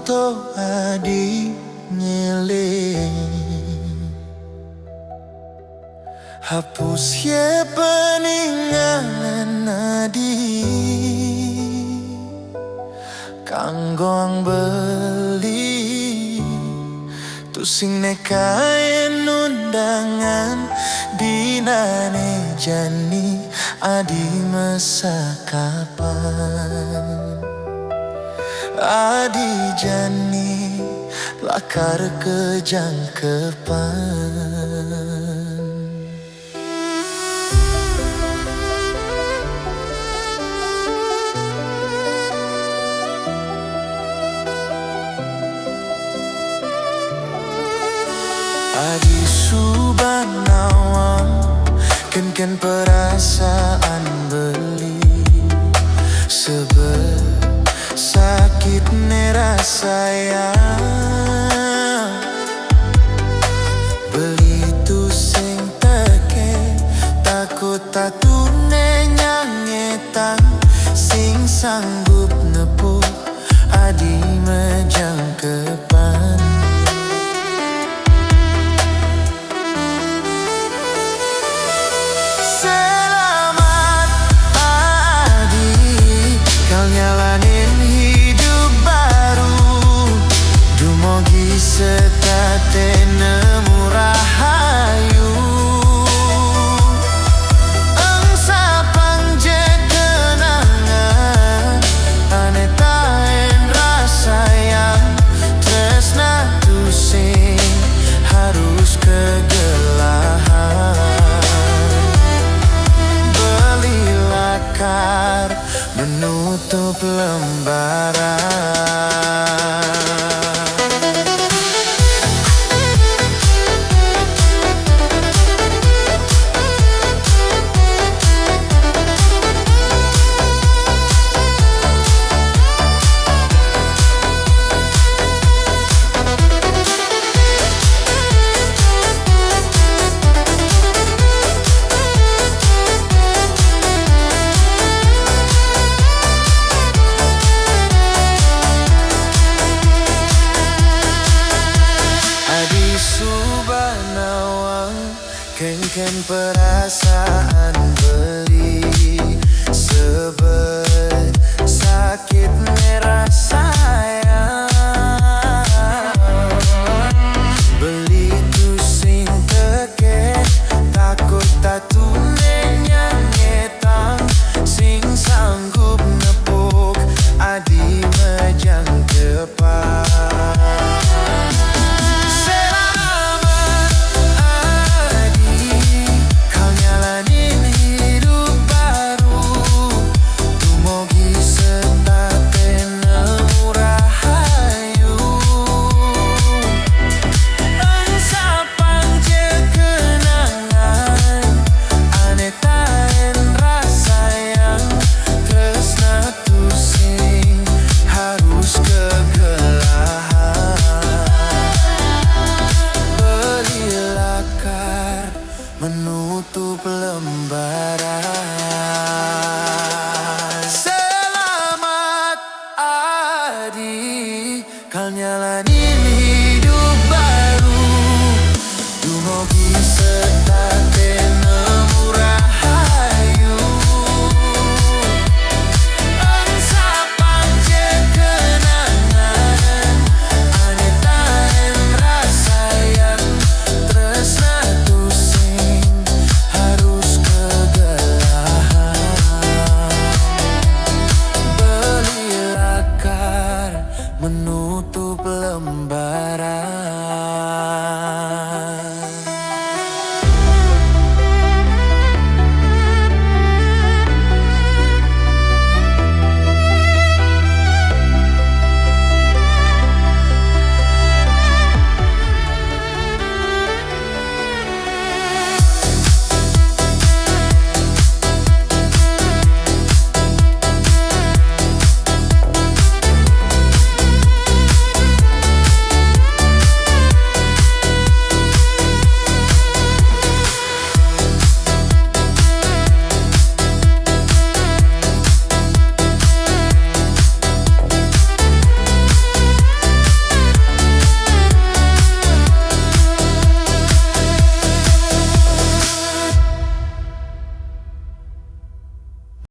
untuk adi nyeling hapus ye peninggalan adi kanggong beli tusing nekain undangan dinane jani adi masa kapan adi jani lakar kejangkepan. Adi subhanawang ken perasaan beli sakit rasa sayang beli tu sing teke takut tatune nyangetan sing sanggup nepuk adi menjangkepan. Setate nemu rahayu angsa pangje kenangan ane taen rasa yang tresna tu sing harus kegelahan beli lakar menutup lembaran. Subhanawang ken perasaan